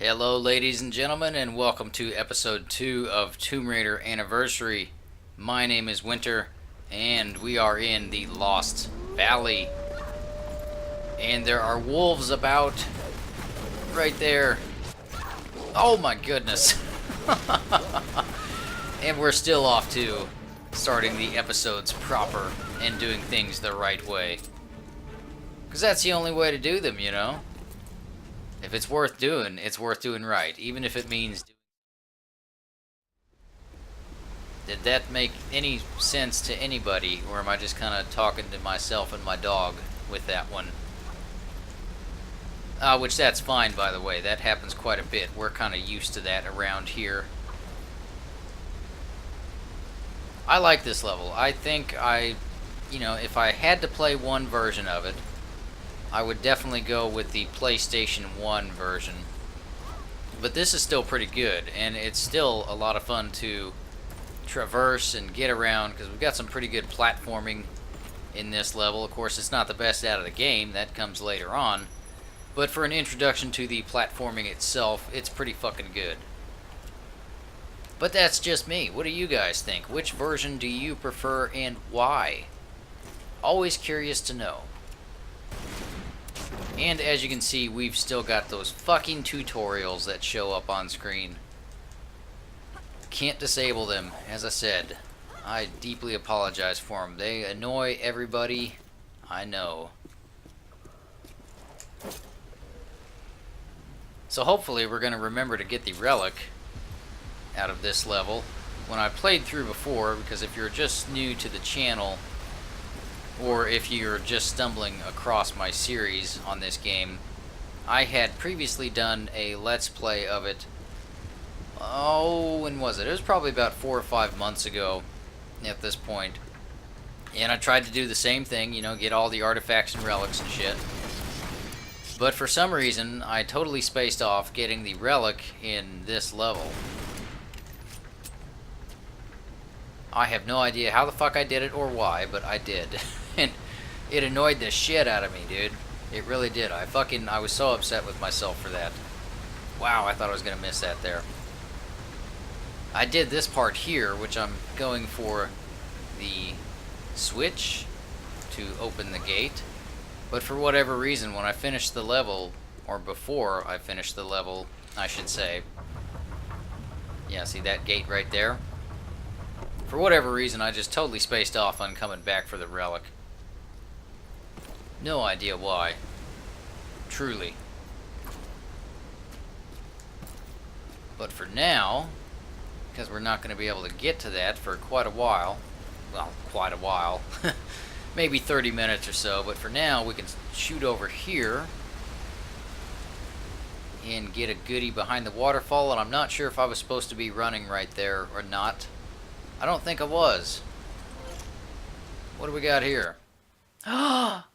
Hello, ladies and gentlemen, and welcome to episode 2 of Tomb Raider Anniversary. My name is Winter, and we are in the Lost Valley. And there are wolves about right there. Oh my goodness. And we're still off to starting the episodes proper and doing things the right way. Because that's the only way to do them, you know? If it's worth doing right, even if it means... Did that make any sense to anybody, or am I just kind of talking to myself and my dog with that one? Which that's fine, by the way. That happens quite a bit. We're kind of used to that around here. I like this level. I think if I had to play one version of it, I would definitely go with the PlayStation 1 version. But this is still pretty good, and it's still a lot of fun to traverse and get around, because we've got some pretty good platforming in this level. Of course, it's not the best out of the game. That comes later on. But for an introduction to the platforming itself, it's pretty fucking good. But that's just me. What do you guys think? Which version do you prefer, and why? Always curious to know. And as you can see, we've still got those fucking tutorials that show up on screen. Can't disable them, as I said. I deeply apologize for them. They annoy everybody, I know. So hopefully we're going to remember to get the relic out of this level. When I played through before, because if you're just new to the channel, or if you're just stumbling across my series on this game, I had previously done a Let's Play of it. Oh, when was it? It was probably about 4 or 5 months ago at this point. And I tried to do the same thing, you know, get all the artifacts and relics and shit. But for some reason, I totally spaced off getting the relic in this level. I have no idea how the fuck I did it or why, but I did. And it annoyed the shit out of me, dude. It really did. I was so upset with myself for that. Wow, I thought I was gonna miss that there. I did this part here, which I'm going for the switch to open the gate. But for whatever reason, when I finished the level, or before I finished the level, I should say. Yeah, see that gate right there? For whatever reason, I just totally spaced off on coming back for the relic. No idea why. Truly. But for now, because we're not going to be able to get to that for quite a while. Well, quite a while. Maybe 30 minutes or so. But for now, we can shoot over here and get a goodie behind the waterfall. And I'm not sure if I was supposed to be running right there or not. I don't think I was. What do we got here? Ah!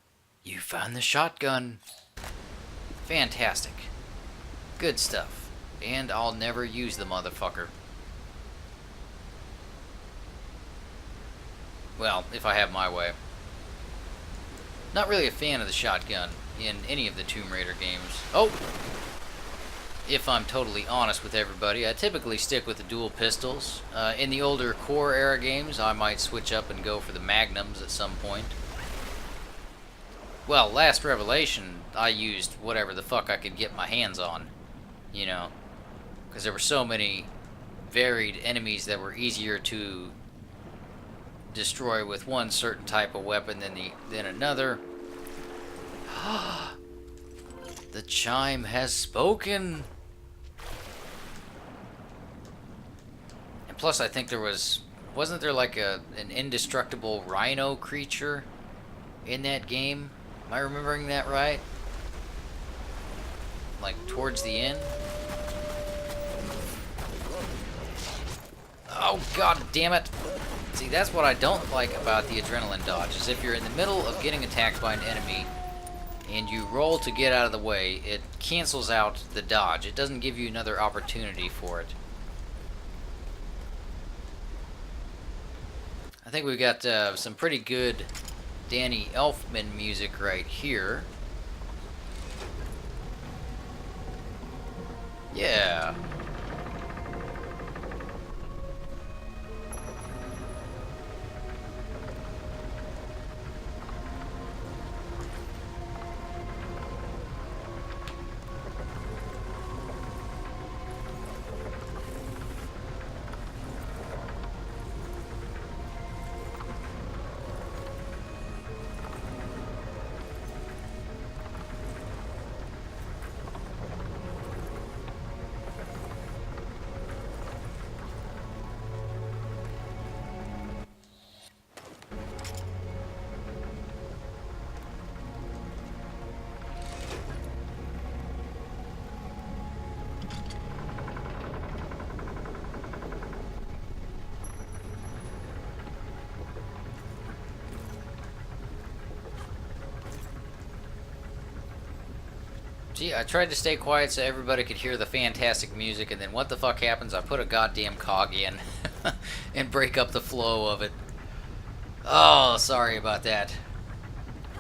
You found the shotgun. Fantastic. Good stuff. And I'll never use the motherfucker. Well, if I have my way. Not really a fan of the shotgun in any of the Tomb Raider games. Oh! If I'm totally honest with everybody, I typically stick with the dual pistols. In the older Core era games, I might switch up and go for the Magnums at some point. Well, Last Revelation, I used whatever the fuck I could get my hands on, you know, because there were so many varied enemies that were easier to destroy with one certain type of weapon than another. The chime has spoken. And plus, I think wasn't there like an indestructible rhino creature in that game? Am I remembering that right? Like towards the end? Oh god damn it! See, that's what I don't like about the adrenaline dodge, is if you're in the middle of getting attacked by an enemy and you roll to get out of the way, it cancels out the dodge. It doesn't give you another opportunity for it. I think we've got some pretty good Danny Elfman music right here. Yeah. See, I tried to stay quiet so everybody could hear the fantastic music, and then what the fuck happens? I put a goddamn cog in and break up the flow of it. Oh, sorry about that.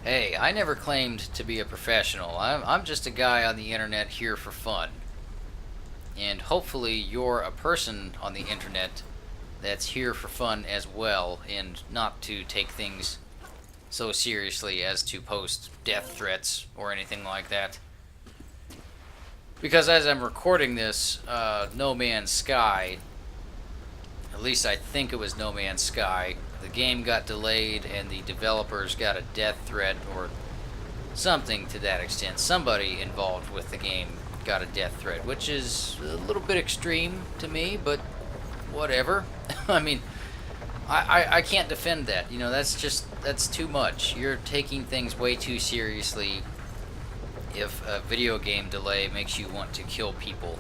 Hey, I never claimed to be a professional. I'm just a guy on the internet here for fun. And hopefully you're a person on the internet that's here for fun as well, and not to take things so seriously as to post death threats or anything like that. Because as I'm recording this, No Man's Sky, at least I think it was No Man's Sky, the game got delayed and the developers got a death threat or something to that extent. Somebody involved with the game got a death threat, which is a little bit extreme to me, but whatever. I mean, I can't defend that. You know, that's too much. You're taking things way too seriously if a video game delay makes you want to kill people.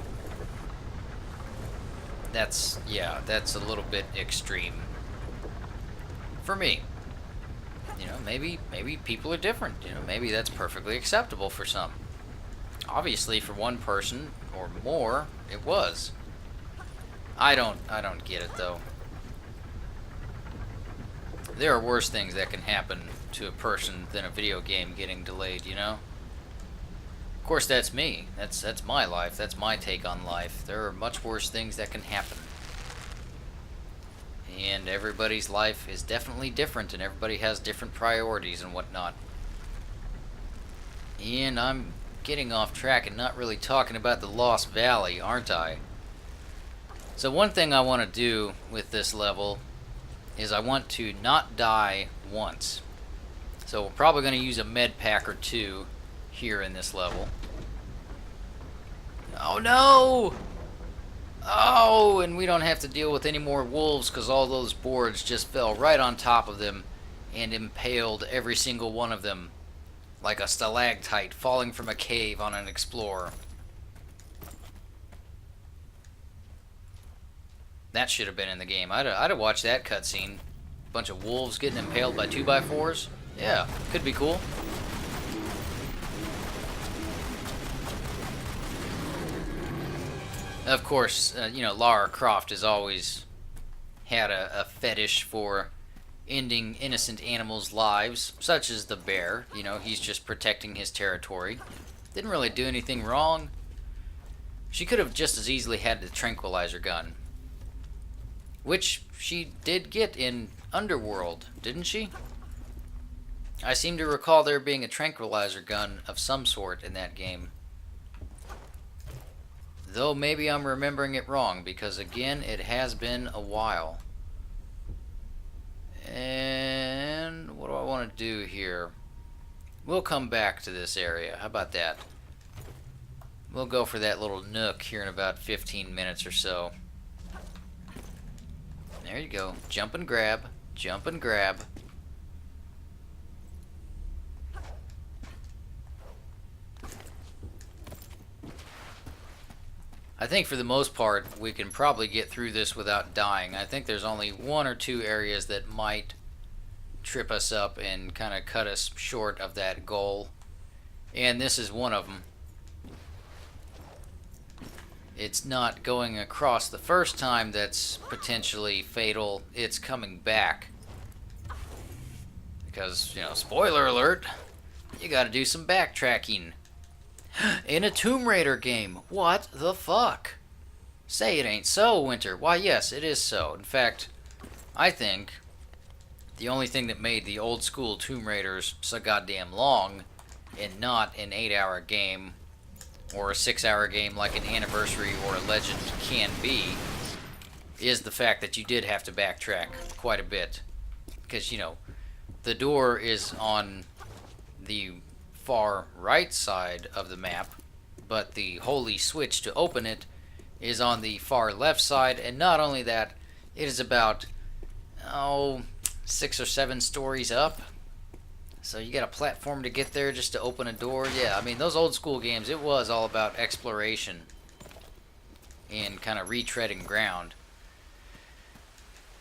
That's a little bit extreme for me. You know, maybe people are different. You know, maybe that's perfectly acceptable for some. Obviously, for one person or more, it was. I don't get it though. There are worse things that can happen to a person than a video game getting delayed, you know? Of course, that's me. That's my life. That's my take on life. There are much worse things that can happen. And everybody's life is definitely different, and everybody has different priorities and whatnot. And I'm getting off track and not really talking about the Lost Valley, aren't I? So one thing I want to do with this level is I want to not die once. So we're probably going to use a med pack or two here in this level. Oh no! Oh, and we don't have to deal with any more wolves because all those boards just fell right on top of them and impaled every single one of them like a stalactite falling from a cave on an explorer. That should have been in the game. I'd have watched that cutscene. Bunch of wolves getting impaled by 2x4s. Yeah, could be cool. Of course, you know, Lara Croft has always had a fetish for ending innocent animals' lives, such as the bear. You know, he's just protecting his territory. Didn't really do anything wrong. She could have just as easily had the tranquilizer gun, which she did get in Underworld, didn't she? I seem to recall there being a tranquilizer gun of some sort in that game. Though maybe I'm remembering it wrong, because again, it has been a while. And what do I want to do here? We'll come back to this area. How about that? We'll go for that little nook here in about 15 minutes or so. There you go. Jump and grab. Jump and grab. I think for the most part, we can probably get through this without dying. I think there's only one or two areas that might trip us up and kind of cut us short of that goal. And this is one of them. It's not going across the first time that's potentially fatal. It's coming back. Because, you know, spoiler alert, you gotta do some backtracking. In a Tomb Raider game. What the fuck? Say it ain't so, Winter. Why, yes, it is so. In fact, I think the only thing that made the old school Tomb Raiders so goddamn long and not an 8-hour game or a 6-hour game like an Anniversary or a Legend can be is the fact that you did have to backtrack quite a bit. Because, you know, the door is on the far right side of the map, but the holy switch to open it is on the far left side, and not only that, it is about, 6 or 7 stories up. So you got a platform to get there just to open a door. Yeah, I mean, those old school games, it was all about exploration and kind of retreading ground.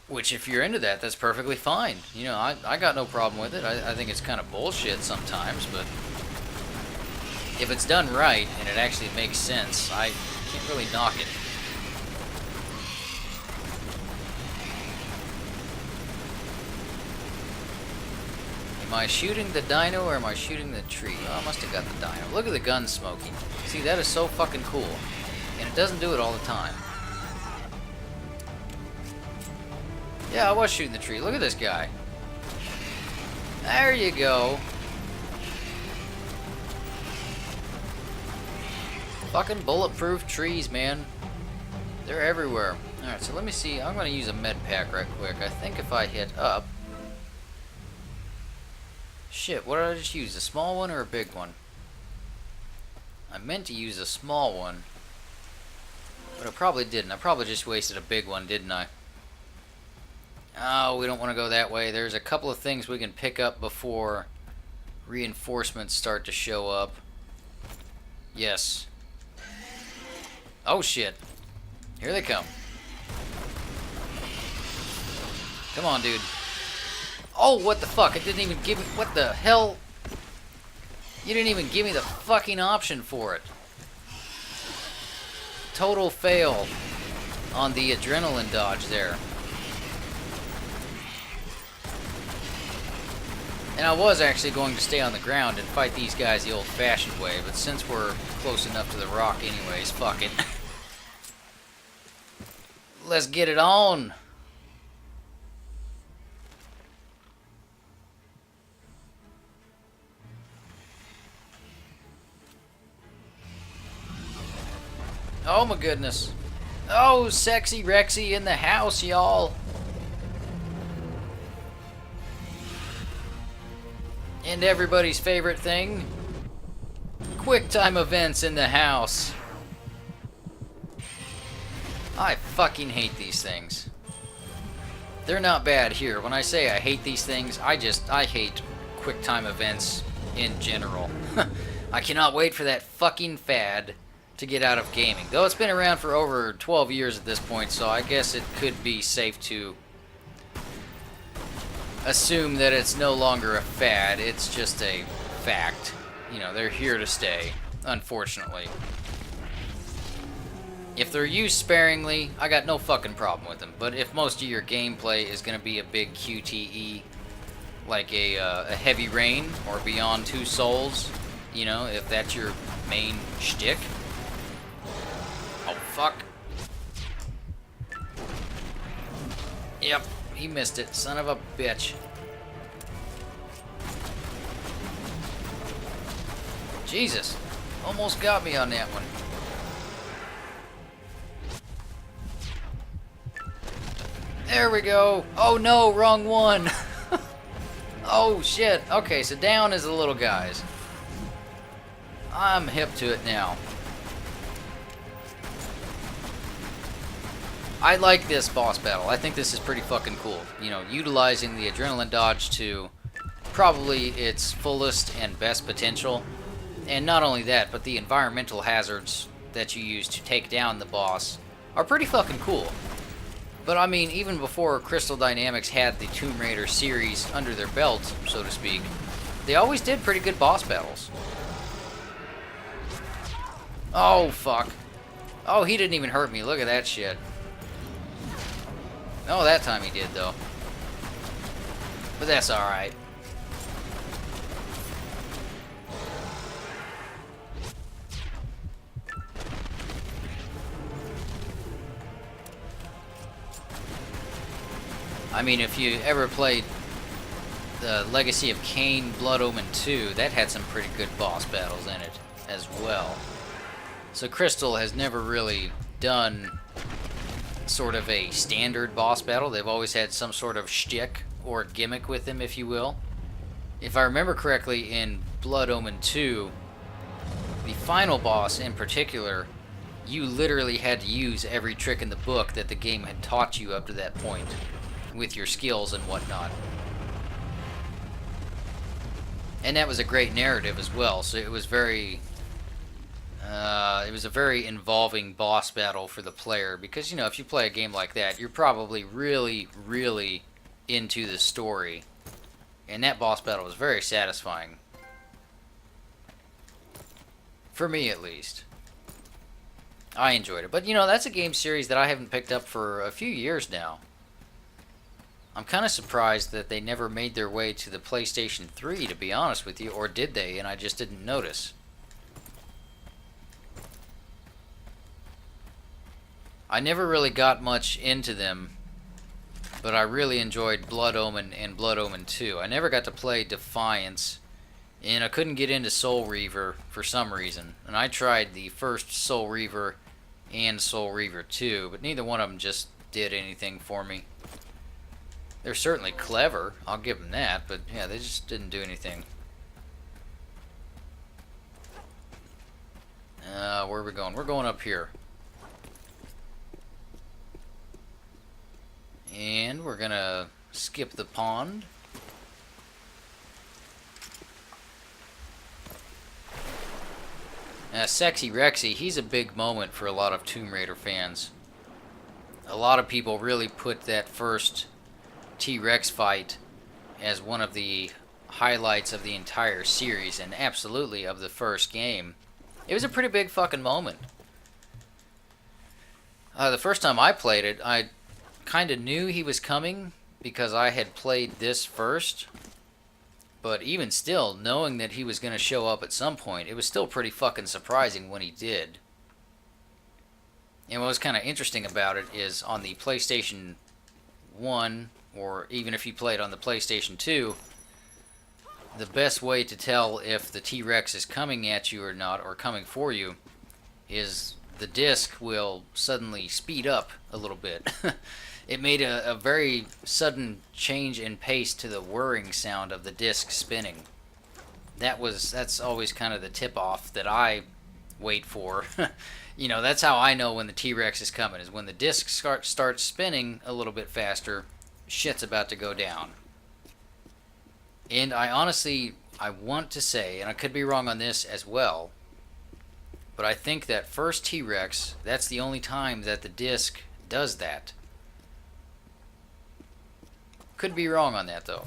Which, if you're into that, that's perfectly fine. You know, I got no problem with it. I think it's kind of bullshit sometimes, but if it's done right and it actually makes sense, I can't really knock it. Am I shooting the dino or am I shooting the tree? Oh, I must have got the dino. Look at the gun smoking. See, that is so fucking cool. And it doesn't do it all the time. Yeah, I was shooting the tree. Look at this guy. There you go. Fucking bulletproof trees, man. They're everywhere. Alright, so let me see. I'm going to use a med pack right quick. I think if I hit up... Shit, what did I just use? A small one or a big one? I meant to use a small one. But I probably didn't. I probably just wasted a big one, didn't I? Oh, we don't want to go that way. There's a couple of things we can pick up before reinforcements start to show up. Yes. Oh, shit. Here they come. Come on, dude. Oh, what the fuck? It didn't even give me... What the hell? You didn't even give me the fucking option for it. Total fail on the adrenaline dodge there. And I was actually going to stay on the ground and fight these guys the old-fashioned way, but since we're close enough to the rock anyways, fuck it. Let's get it on. Oh my goodness. Oh, sexy Rexy in the house, y'all. And everybody's favorite thing, QuickTime events in the house. I fucking hate these things. They're not bad here. When I say I hate these things, I hate QuickTime events in general. I cannot wait for that fucking fad to get out of gaming. Though it's been around for over 12 years at this point, so I guess it could be safe to assume that it's no longer a fad, it's just a fact. You know, they're here to stay, unfortunately. If they're used sparingly, I got no fucking problem with them. But if most of your gameplay is going to be a big QTE, like a Heavy Rain or Beyond Two Souls, you know, if that's your main shtick. Oh, fuck. Yep. He missed it, son of a bitch. Jesus, almost got me on that one. There we go. Oh no, wrong one. Oh shit. Okay, so down is the little guys. I'm hip to it now. I like this boss battle. I think this is pretty fucking cool. You know, utilizing the adrenaline dodge to probably its fullest and best potential. And not only that, but the environmental hazards that you use to take down the boss are pretty fucking cool. But I mean, even before Crystal Dynamics had the Tomb Raider series under their belt, so to speak, they always did pretty good boss battles. Oh, fuck. Oh, he didn't even hurt me. Look at that shit. Oh, that time he did, though. But that's alright. I mean, if you ever played the Legacy of Kain Blood Omen 2, that had some pretty good boss battles in it as well. So Crystal has never really done sort of a standard boss battle. They've always had some sort of shtick or gimmick with them, if you will. If I remember correctly, in Blood Omen 2, the final boss in particular, you literally had to use every trick in the book that the game had taught you up to that point with your skills and whatnot. And that was a great narrative as well, so it was a very involving boss battle for the player, because, you know, if you play a game like that, you're probably really, really into the story. And that boss battle was very satisfying. For me, at least. I enjoyed it. But, you know, that's a game series that I haven't picked up for a few years now. I'm kind of surprised that they never made their way to the PlayStation 3, to be honest with you. Or did they, and I just didn't notice. I never really got much into them, but I really enjoyed Blood Omen and Blood Omen 2. I never got to play Defiance, and I couldn't get into Soul Reaver for some reason. And I tried the first Soul Reaver and Soul Reaver 2, but neither one of them just did anything for me. They're certainly clever, I'll give them that, but yeah, they just didn't do anything. Where are we going? We're going up here. And we're gonna skip the pond. Sexy Rexy, he's a big moment for a lot of Tomb Raider fans. A lot of people really put that first T-Rex fight as one of the highlights of the entire series, and absolutely of the first game. It was a pretty big fucking moment. The first time I played it, I kind of knew he was coming because I had played this first. But even still, knowing that he was going to show up at some point, it was still pretty fucking surprising when he did. And what was kind of interesting about it is on the PlayStation 1, or even if you played on the PlayStation 2, the best way to tell if the T-Rex is coming at you or not, or coming for you, is the disc will suddenly speed up a little bit. It made a very sudden change in pace to the whirring sound of the disc spinning. That's always kind of the tip-off that I wait for. You know, that's how I know when the T-Rex is coming, is when the disc starts spinning a little bit faster, shit's about to go down. And I want to say, and I could be wrong on this as well, but I think that first T-Rex, that's the only time that the disc does that. Could be wrong on that, though.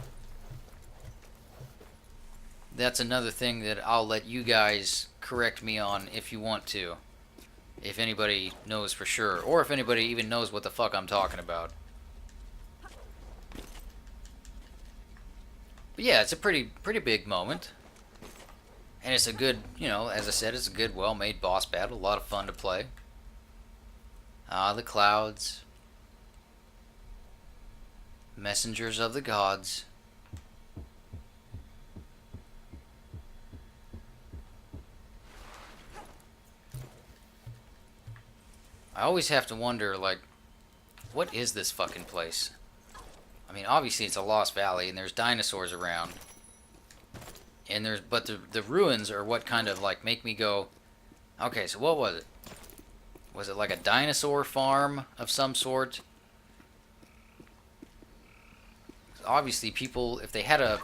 That's another thing that I'll let you guys correct me on if you want to. If anybody knows for sure. Or if anybody even knows what the fuck I'm talking about. But yeah, it's a pretty big moment. And it's a good, you know, as I said, it's a good, well-made boss battle. A lot of fun to play. The clouds. Messengers of the gods. I always have to wonder, like, what is this fucking place? I mean, obviously it's a lost valley, and there's dinosaurs around. And but the ruins are what kind of, like, make me go, okay, so what was it? Was it like a dinosaur farm of some sort? Obviously, people, if they had a...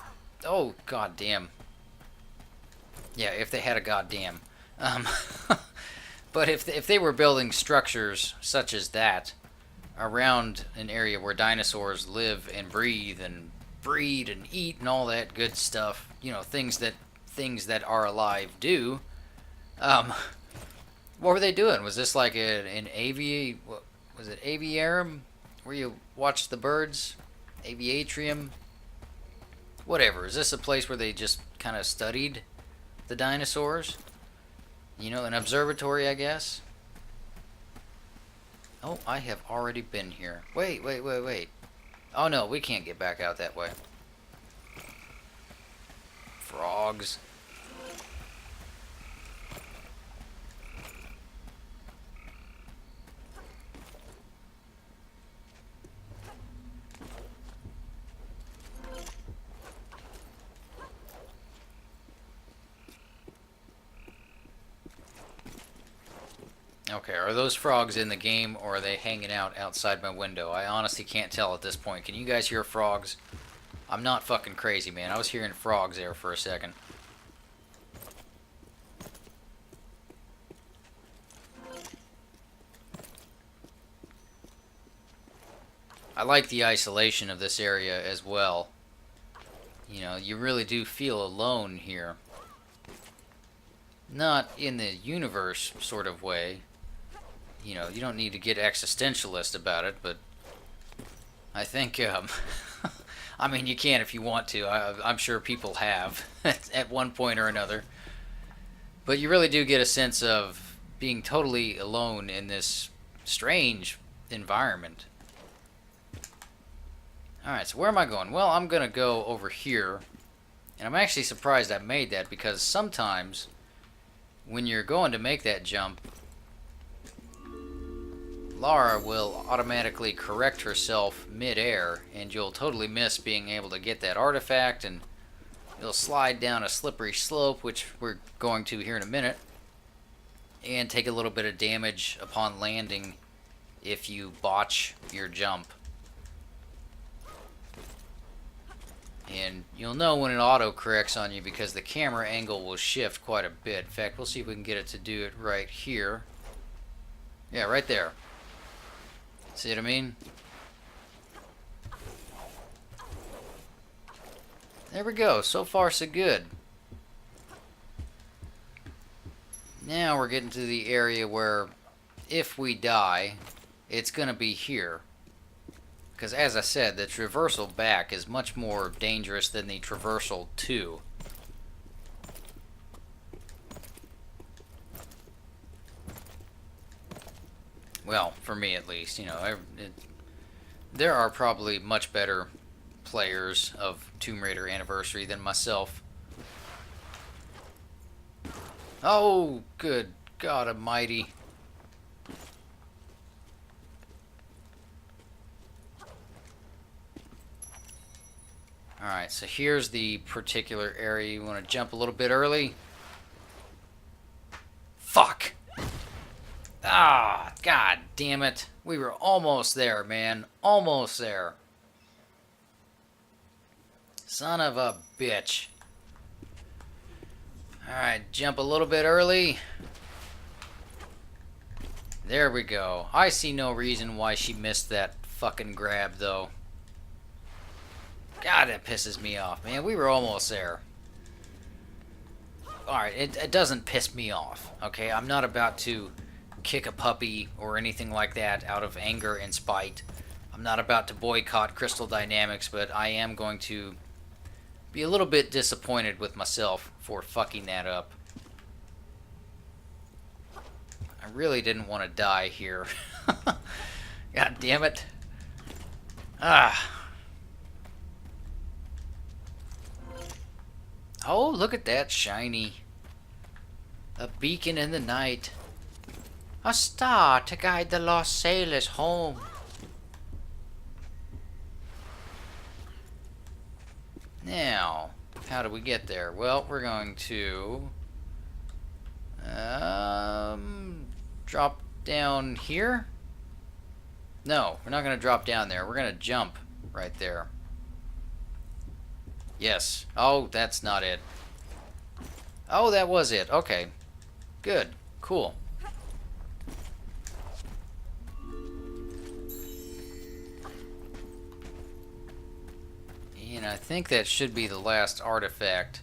Oh, goddamn. Yeah, if they had a goddamn. But if they were building structures such as that around an area where dinosaurs live and breathe and breed and eat and all that good stuff, you know, things that are alive do, what were they doing? Was this like an was it aviarium where you watch the birds? Aviatrium? Whatever. Is this a place where they just kind of studied the dinosaurs? You know, an observatory, I guess? Oh, I have already been here. Wait. Oh no, we can't get back out that way. Frogs. Okay, are those frogs in the game or are they hanging out outside my window? I honestly can't tell at this point. Can you guys hear frogs? I'm not fucking crazy, man. I was hearing frogs there for a second. I like the isolation of this area as well. You know, you really do feel alone here. Not in the universe sort of way. You know, you don't need to get existentialist about it, but I think, I mean, you can if you want to. I'm sure people have at one point or another. But you really do get a sense of being totally alone in this strange environment. Alright, so where am I going? Well, I'm going to go over here. And I'm actually surprised I made that because sometimes when you're going to make that jump, Lara will automatically correct herself mid-air, and you'll totally miss being able to get that artifact, and you'll slide down a slippery slope, which we're going to here in a minute, and take a little bit of damage upon landing if you botch your jump. And you'll know when it auto-corrects on you because the camera angle will shift quite a bit. In fact, we'll see if we can get it to do it right here. Yeah, right there. See what I mean? There we go. So far, so good. Now we're getting to the area where if we die, it's going to be here. Because as I said, the traversal back is much more dangerous than the traversal to. Well, for me at least, you know, there are probably much better players of Tomb Raider Anniversary than myself. Oh, good God Almighty. Alright, so here's the particular area. You want to jump a little bit early. Fuck! Ah, God damn it. We were almost there, man. Almost there. Son of a bitch. Alright, jump a little bit early. There we go. I see no reason why she missed that fucking grab, though. God, that pisses me off, man. We were almost there. Alright, it doesn't piss me off, okay? I'm not about to kick a puppy or anything like that out of anger and spite. I'm not about to boycott Crystal Dynamics, but I am going to be a little bit disappointed with myself for fucking that up. I really didn't want to die here. God damn it. Ah. Oh, look at that shiny. A beacon in the night. A star to guide the lost sailors home. Now, how do we get there? Well, we're going to drop down here. No, we're not going to drop down there. We're going to jump right there. Yes. Oh, that's not it. Oh, that was it. Okay. Good. Cool. And I think that should be the last artifact.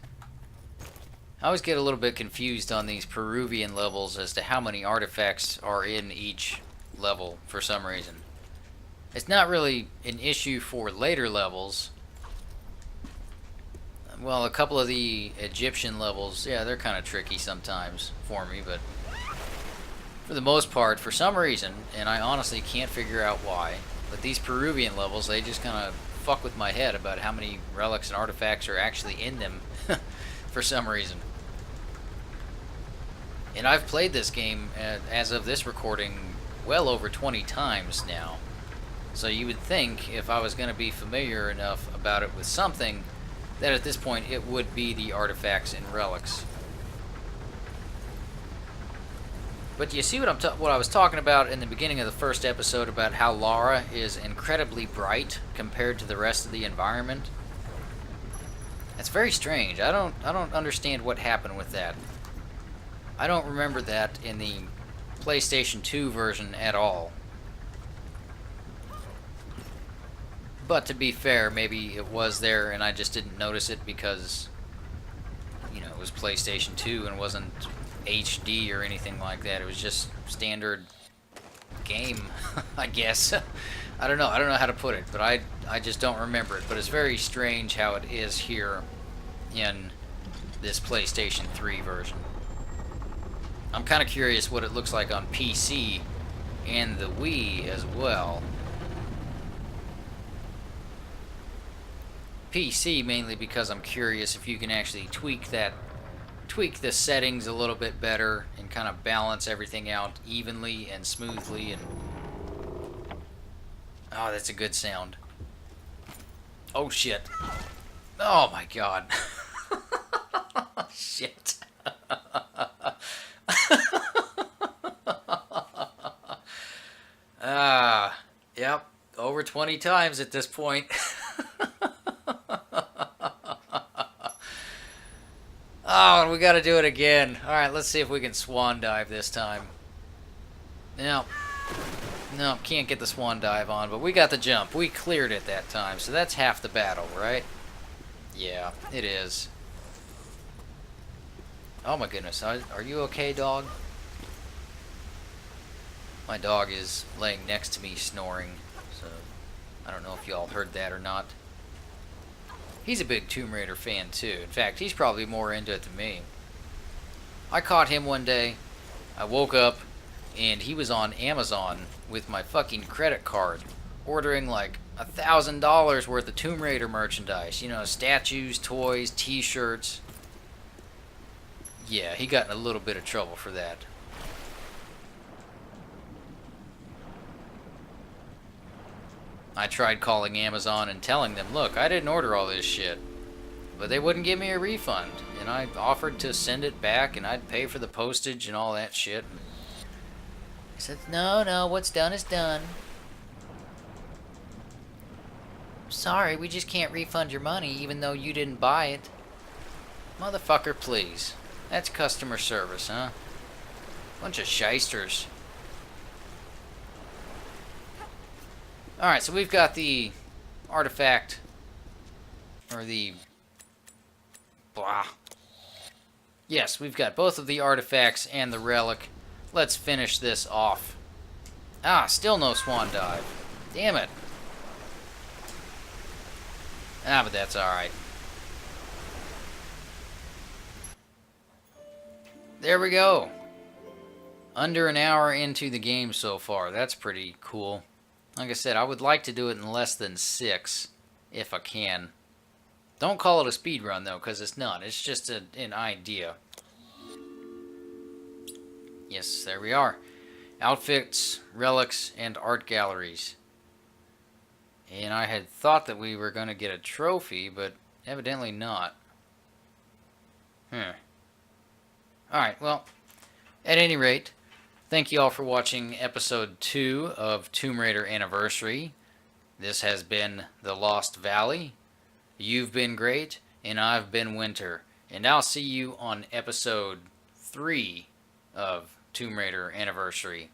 I always get a little bit confused on these Peruvian levels as to how many artifacts are in each level for some reason. It's not really an issue for later levels. Well, a couple of the Egyptian levels, yeah, they're kind of tricky sometimes for me, but for the most part, for some reason, and I honestly can't figure out why, But these Peruvian levels, they just kind of fuck with my head about how many relics and artifacts are actually in them for some reason. And I've played this game, as of this recording, well over 20 times now. So you would think, if I was going to be familiar enough about it with something, that at this point it would be the artifacts and relics. But you see what I was talking about in the beginning of the first episode about how Lara is incredibly bright compared to the rest of the environment? That's very strange. I don't understand what happened with that. I don't remember that in the PlayStation 2 version at all. But to be fair, maybe it was there and I just didn't notice it because, you know, it was PlayStation 2 and wasn't HD or anything like that. It was just standard game, I guess. I don't know how to put it, but I just don't remember it. But it's very strange how it is here in this PlayStation 3 version. I'm kind of curious what it looks like on PC and the Wii as well. PC mainly because I'm curious if you can actually tweak the settings a little bit better and kind of balance everything out evenly and smoothly. And oh, that's a good sound. Oh shit. Oh my god. Shit. Yep, over 20 times at this point. Oh, and we gotta do it again. Alright, let's see if we can swan dive this time. No, can't get the swan dive on, but we got the jump. We cleared it that time, so that's half the battle, right? Yeah, it is. Oh my goodness, are you okay, dog? My dog is laying next to me snoring, so I don't know if y'all heard that or not. He's a big Tomb Raider fan too. In fact, he's probably more into it than me. I caught him one day. I woke up and he was on Amazon with my fucking credit card, ordering like $1,000 worth of Tomb Raider merchandise. You know, statues, toys, t-shirts. Yeah, he got in a little bit of trouble for that. I tried calling Amazon and telling them, look, I didn't order all this shit. But they wouldn't give me a refund. And I offered to send it back and I'd pay for the postage and all that shit. He said, no, what's done is done. Sorry, we just can't refund your money even though you didn't buy it. Motherfucker, please. That's customer service, huh? Bunch of shysters. Alright, so we've got the artifact, or the... blah. Yes, we've got both of the artifacts and the relic. Let's finish this off. Ah, still no swan dive. Damn it. Ah, but that's alright. There we go. Under an hour into the game so far. That's pretty cool. Like I said, I would like to do it in less than 6, if I can. Don't call it a speed run though, because it's not. It's just an idea. Yes, there we are. Outfits, relics, and art galleries. And I had thought that we were going to get a trophy, but evidently not. Alright, well, at any rate, thank you all for watching episode 2 of Tomb Raider Anniversary. This has been The Lost Valley. You've been great, and I've been Winter. And I'll see you on episode 3 of Tomb Raider Anniversary.